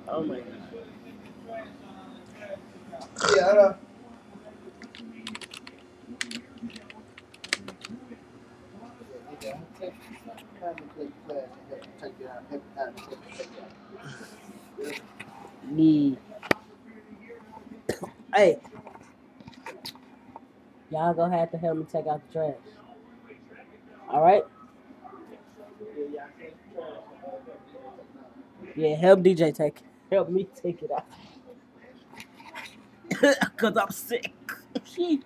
Oh my god. Yeah, I know. Yeah, take time to take class and help take you out. Every time to take you out. Me. Hey, y'all gonna have to help me take out the trash. All right? Yeah, help DJ take. Help me take it out. Cause I'm sick. She.